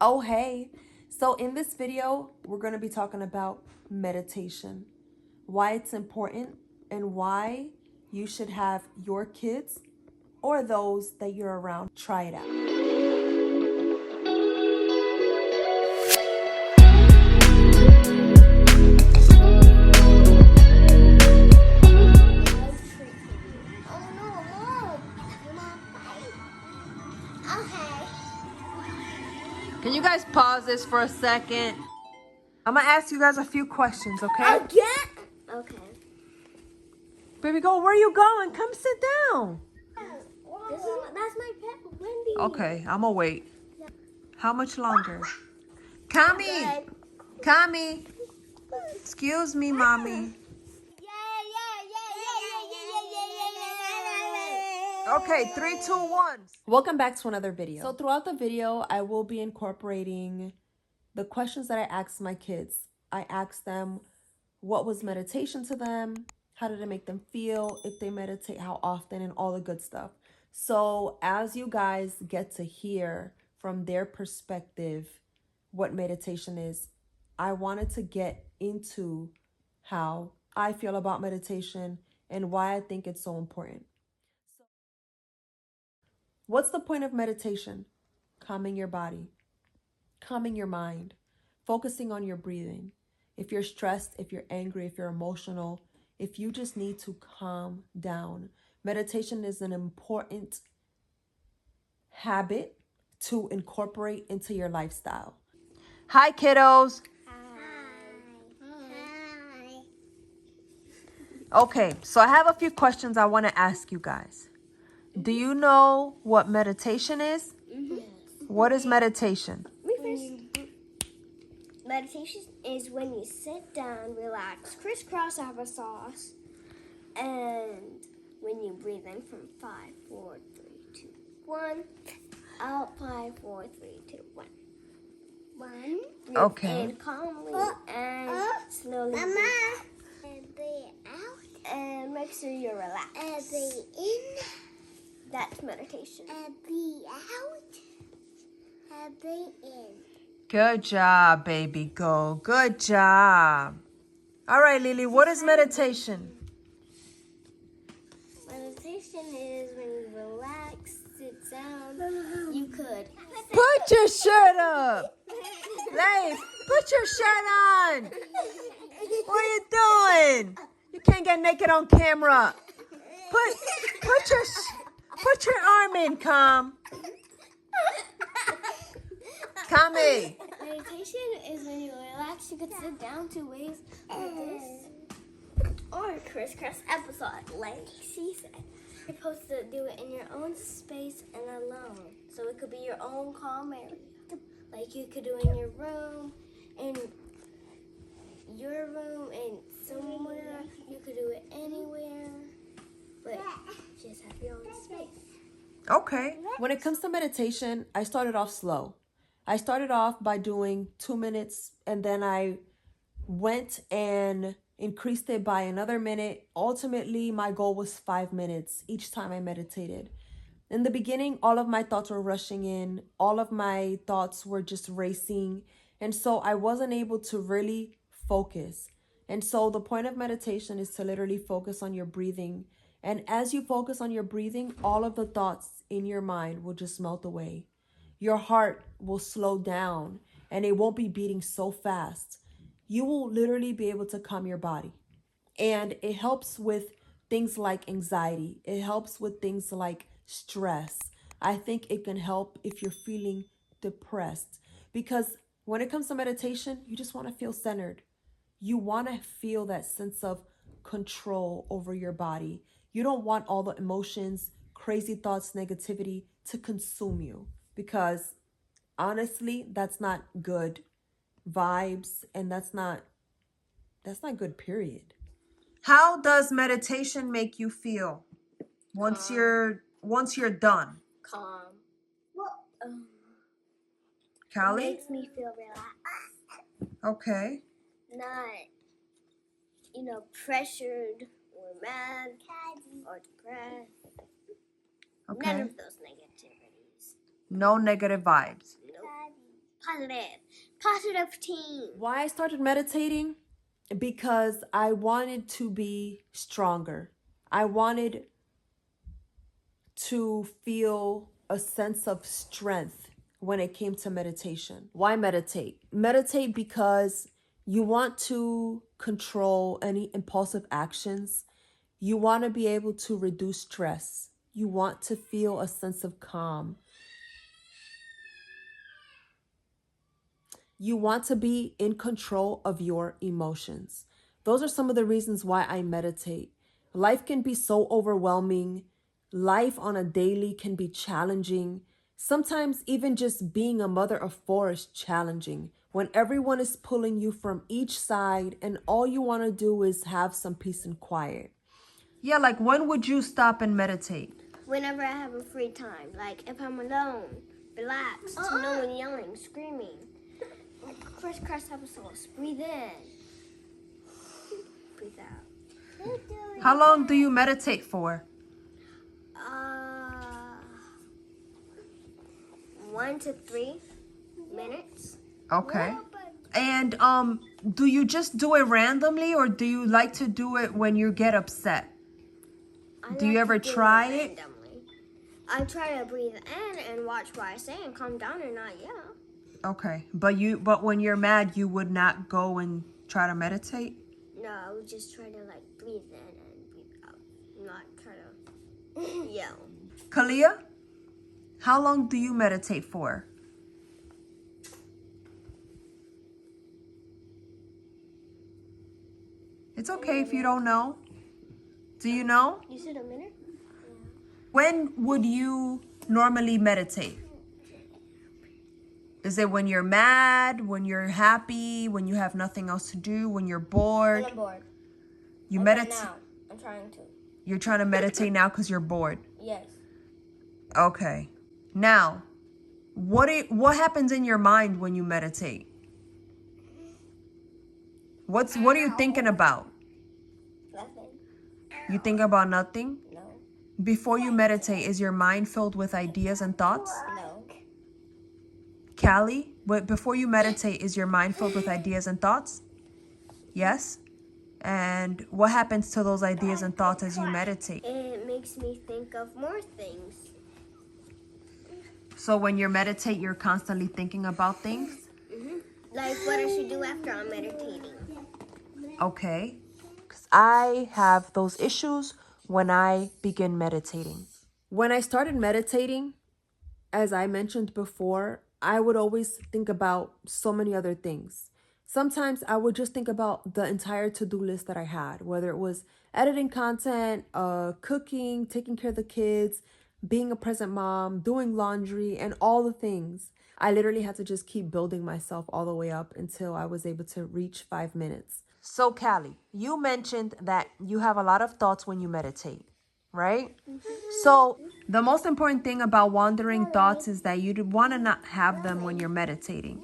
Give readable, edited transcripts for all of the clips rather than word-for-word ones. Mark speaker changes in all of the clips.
Speaker 1: Oh, hey. So in this video, we're going to be talking about meditation, why it's important, and why you should have your kids or those that you're around try it out. Can you guys pause this for a second? I'm going to ask you guys a few questions, okay?
Speaker 2: Again? Okay.
Speaker 1: Baby girl, where are you going? Come sit down.
Speaker 2: That's my pet, Wendy.
Speaker 1: Okay, I'm going to wait. How much longer? Kami! Kami! Excuse me, mommy. Okay, 3, 2, 1. Welcome back to another video. So throughout the video, I will be incorporating the questions that I asked my kids. I asked them what was meditation to them, how did it make them feel, if they meditate, how often, and all the good stuff. So as you guys get to hear from their perspective what meditation is, I wanted to get into how I feel about meditation and why I think it's so important. What's the point of meditation? Calming your body, calming your mind, focusing on your breathing. If you're stressed, if you're angry, if you're emotional, if you just need to calm down, meditation is an important habit to incorporate into your lifestyle. Hi, kiddos.
Speaker 2: Hi.
Speaker 1: Okay, so I have a few questions I want to ask you guys. Do you know what meditation is? What is meditation?
Speaker 2: Meditation is when you sit down, relax, crisscross applesauce, and when you breathe in from 5, 4, 3, 2, 1, out 5, 4, 3, 2, 1. Breathe
Speaker 1: Okay.
Speaker 2: in calmly and slowly. Mama. And breathe out. And make sure you're relaxed. And breathe in. That's meditation. And breathe out. And breathe in.
Speaker 1: Good job, baby girl. Good job. All right, Lily, what is meditation?
Speaker 2: Meditation is when you relax, sit down. You could
Speaker 1: Put your shirt up. Leif, put your shirt on. What are you doing? You can't get naked on camera. Put your arm in, Calm. Kami.
Speaker 2: Meditation is when you relax. You could sit down 2 ways like this, or crisscross applesauce, like she said. You're supposed to do it in your own space and alone. So it could be your own calm area. Like you could do it in your room, and somewhere. You could do it anywhere, but just have your own space.
Speaker 1: Okay. When it comes to meditation, I started off slow. I started off by doing 2 minutes, and then I went and increased it by another minute. Ultimately, my goal was 5 minutes each time I meditated. In the beginning, all of my thoughts were rushing in. All of my thoughts were just racing. And so I wasn't able to really focus. And so the point of meditation is to literally focus on your breathing. And as you focus on your breathing, all of the thoughts in your mind will just melt away. Your heart will slow down and it won't be beating so fast. You will literally be able to calm your body. And it helps with things like anxiety. It helps with things like stress. I think it can help if you're feeling depressed. Because when it comes to meditation, you just want to feel centered. You want to feel that sense of control over your body. You don't want all the emotions, crazy thoughts, negativity to consume you. Because honestly, that's not good vibes, and that's not good, period. How does meditation make you feel once you're done?
Speaker 2: Calm.
Speaker 1: Callie?
Speaker 2: Makes me feel relaxed.
Speaker 1: Okay.
Speaker 2: Not, pressured or mad or depressed.
Speaker 1: Okay.
Speaker 2: None of those negativities.
Speaker 1: No negative vibes.
Speaker 2: Nope. Positive team.
Speaker 1: Why I started meditating? Because I wanted to be stronger. I wanted to feel a sense of strength when it came to meditation. Why meditate? Meditate because you want to control any impulsive actions. You want to be able to reduce stress. You want to feel a sense of calm. You want to be in control of your emotions. Those are some of the reasons why I meditate. Life can be so overwhelming. Life on a daily can be challenging. Sometimes even just being a mother of four is challenging when everyone is pulling you from each side and all you want to do is have some peace and quiet. Yeah, like when would you stop and meditate?
Speaker 2: Whenever I have a free time, like if I'm alone, relaxed, no one yelling, screaming. Like crisscross episodes. Breathe in. Breathe out.
Speaker 1: How long do you meditate for?
Speaker 2: 1 to 3 minutes.
Speaker 1: Okay. And do you just do it randomly or do you like to do it when you get upset? Do you ever try it?
Speaker 2: Randomly. I try to breathe in and watch what I say and calm down and not yell.
Speaker 1: Okay. But when you're mad, you would not go and try to meditate?
Speaker 2: No, I would just try to like breathe in and breathe out. Not try to yell.
Speaker 1: Kalia, how long do you meditate for? It's okay if you don't know. Do you know?
Speaker 2: You said a minute?
Speaker 1: When would you normally meditate? Is it when you're mad, when you're happy, when you have nothing else to do, when you're bored?
Speaker 2: When I'm bored.
Speaker 1: You
Speaker 2: Like
Speaker 1: meditate.
Speaker 2: right now. I'm trying to.
Speaker 1: You're trying to meditate now because you're bored.
Speaker 2: Yes.
Speaker 1: Okay. Now, what happens in your mind when you meditate? What are you thinking about?
Speaker 2: Nothing.
Speaker 1: You think about nothing?
Speaker 2: No.
Speaker 1: Before you meditate, is your mind filled with ideas and thoughts?
Speaker 2: No.
Speaker 1: Callie, before you meditate, is your mind filled with ideas and thoughts? Yes? And what happens to those ideas and thoughts as you meditate?
Speaker 2: It makes me think of more things.
Speaker 1: So when you meditate, you're constantly thinking about things?
Speaker 2: Like what I should do after I'm meditating.
Speaker 1: Okay. 'Cause I have those issues when I begin meditating. When I started meditating, as I mentioned before, I would always think about so many other things. Sometimes I would just think about the entire to-do list that I had, whether it was editing content, cooking, taking care of the kids, being a present mom, doing laundry, and all the things. I literally had to just keep building myself all the way up until I was able to reach 5 minutes. So, Callie, you mentioned that you have a lot of thoughts when you meditate, right? So the most important thing about wandering thoughts is that you want to not have them when you're meditating.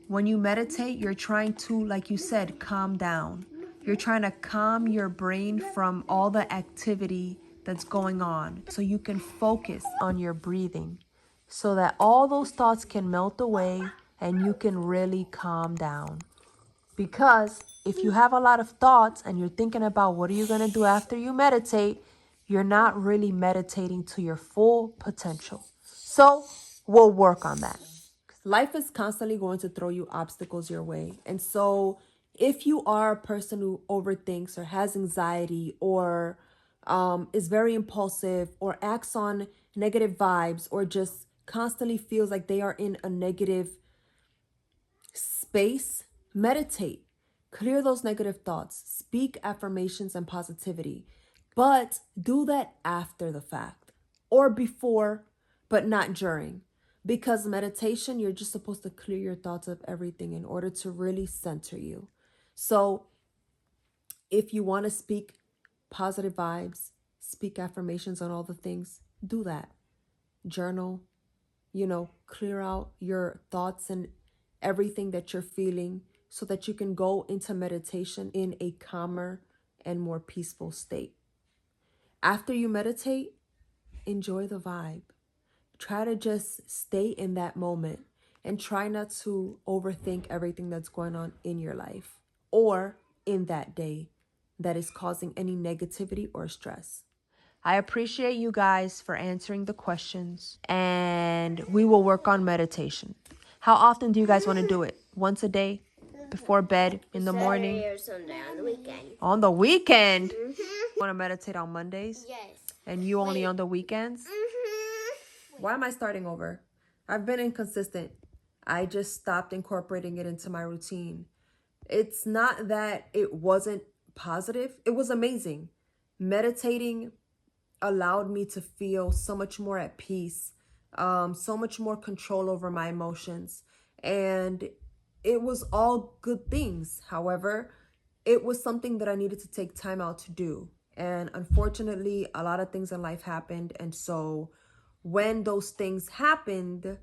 Speaker 1: When you meditate, you're trying to, like you said, calm down. You're trying to calm your brain from all the activity that's going on so you can focus on your breathing so that all those thoughts can melt away and you can really calm down. Because if you have a lot of thoughts and you're thinking about what are you going to do after you meditate, you're not really meditating to your full potential. So we'll work on that. Life is constantly going to throw you obstacles your way. And so if you are a person who overthinks or has anxiety or is very impulsive or acts on negative vibes or just constantly feels like they are in a negative space, meditate. Clear those negative thoughts. Speak affirmations and positivity. But do that after the fact or before, but not during. Because meditation, you're just supposed to clear your thoughts of everything in order to really center you. So if you want to speak positive vibes, speak affirmations on all the things, do that. Journal, clear out your thoughts and everything that you're feeling so that you can go into meditation in a calmer and more peaceful state. After you meditate, enjoy the vibe. Try to just stay in that moment. and try not to overthink everything that's going on in your life or in that day that is causing any negativity or stress. I appreciate you guys for answering the questions, and we will work on meditation. How often do you guys want to do it? Once a day? Before bed? In the morning?
Speaker 2: Saturday or Sunday on the weekend.
Speaker 1: On the weekend? Want to meditate on Mondays?
Speaker 2: Yes.
Speaker 1: And you only on the weekends?
Speaker 2: Mm-hmm.
Speaker 1: Why am I starting over? I've been inconsistent. I just stopped incorporating it into my routine. It's not that it wasn't positive. It was amazing. Meditating allowed me to feel so much more at peace, so much more control over my emotions. And it was all good things. However, it was something that I needed to take time out to do. And unfortunately, a lot of things in life happened. And so when those things happened,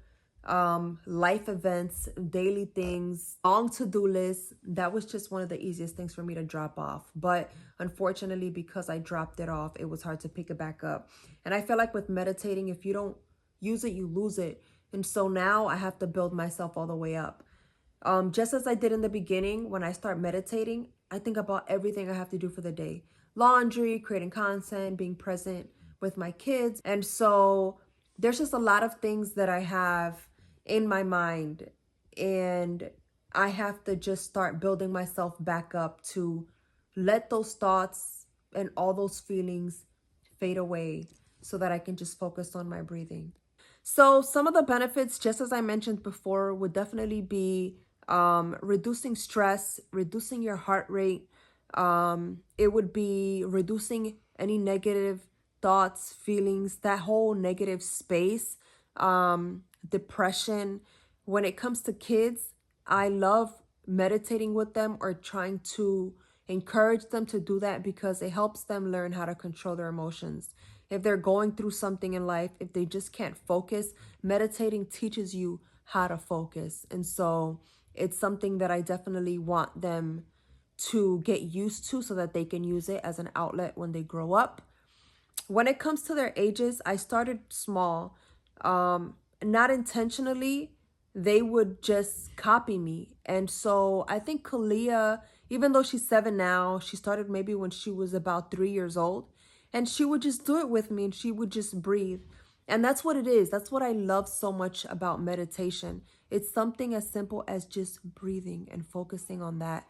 Speaker 1: life events, daily things, long to-do lists, that was just one of the easiest things for me to drop off. But unfortunately, because I dropped it off, it was hard to pick it back up. And I feel like with meditating, if you don't use it, you lose it. And so now I have to build myself all the way up. Just as I did in the beginning, when I start meditating, I think about everything I have to do for the day. Laundry, creating content, being present with my kids. And so there's just a lot of things that I have in my mind, and I have to just start building myself back up to let those thoughts and all those feelings fade away so that I can just focus on my breathing. So some of the benefits, just as I mentioned before, would definitely be reducing stress, reducing your heart rate. It would be reducing any negative thoughts, feelings, that whole negative space, depression. When it comes to kids, I love meditating with them or trying to encourage them to do that because it helps them learn how to control their emotions. If they're going through something in life, if they just can't focus, meditating teaches you how to focus. And so it's something that I definitely want them to get used to so that they can use it as an outlet when they grow up. When it comes to their ages, I started small. Not intentionally, they would just copy me. And so I think Kalia, even though she's 7 now, she started maybe when she was about 3 years old. And she would just do it with me and she would just breathe. And that's what it is. That's what I love so much about meditation. It's something as simple as just breathing and focusing on that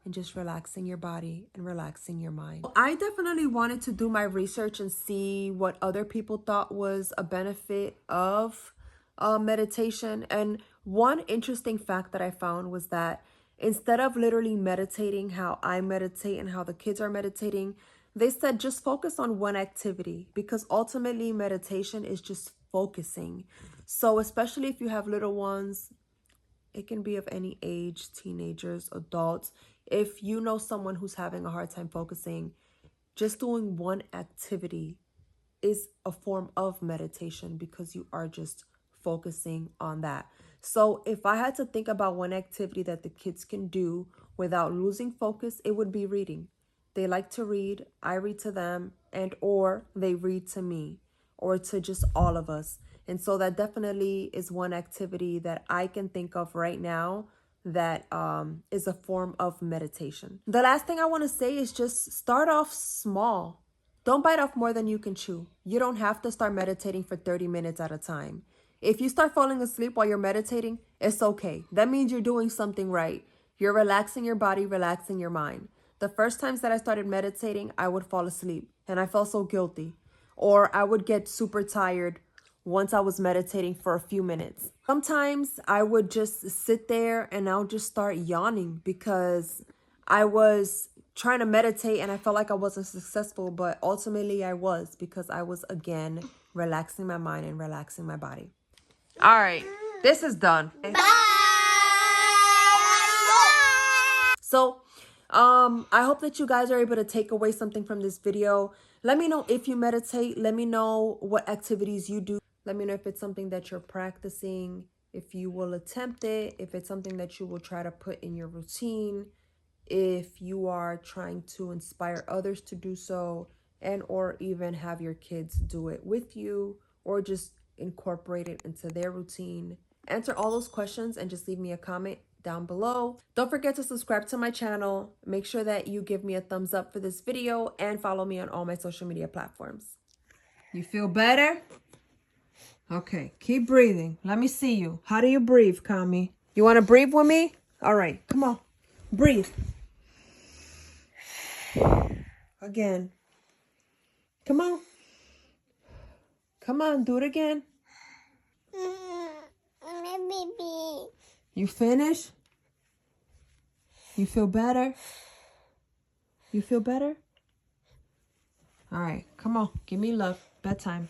Speaker 1: and just relaxing your body and relaxing your mind. I definitely wanted to do my research and see what other people thought was a benefit of meditation. And one interesting fact that I found was that instead of literally meditating how I meditate and how the kids are meditating, they said just focus on one activity, because ultimately meditation is just focusing. So especially if you have little ones, it can be of any age, teenagers, adults. If you know someone who's having a hard time focusing, just doing one activity is a form of meditation because you are just focusing on that. So if I had to think about one activity that the kids can do without losing focus, it would be reading. They like to read, I read to them, and or they read to me or to just all of us. And so that definitely is one activity that I can think of right now that is a form of meditation. The last thing I want to say is just start off small. Don't bite off more than you can chew. You don't have to start meditating for 30 minutes at a time. If you start falling asleep while you're meditating, it's okay. That means you're doing something right. You're relaxing your body, relaxing your mind. The first times that I started meditating, I would fall asleep and I felt so guilty. Or I would get super tired once I was meditating for a few minutes. Sometimes I would just sit there and I would just start yawning because I was trying to meditate and I felt like I wasn't successful, but ultimately I was, because I was again relaxing my mind and relaxing my body. All right, this is done.
Speaker 2: Bye.
Speaker 1: So I hope that you guys are able to take away something from this video. Let me know if you meditate. Let me know what activities you do. Let me know if it's something that you're practicing, if you will attempt it, if it's something that you will try to put in your routine, if you are trying to inspire others to do so, and or even have your kids do it with you, or just incorporate it into their routine. answer all those questions and just leave me a comment down below. Don't forget to subscribe to my channel. Make sure that you give me a thumbs up for this video and follow me on all my social media platforms. You feel better? Okay, keep breathing. Let me see you. How do you breathe, Kami? You want to breathe with me? All right, come on. Breathe. Again. Come on. Come on, do it again. You finish? You feel better? You feel better? All right, come on. Give me love. Bedtime.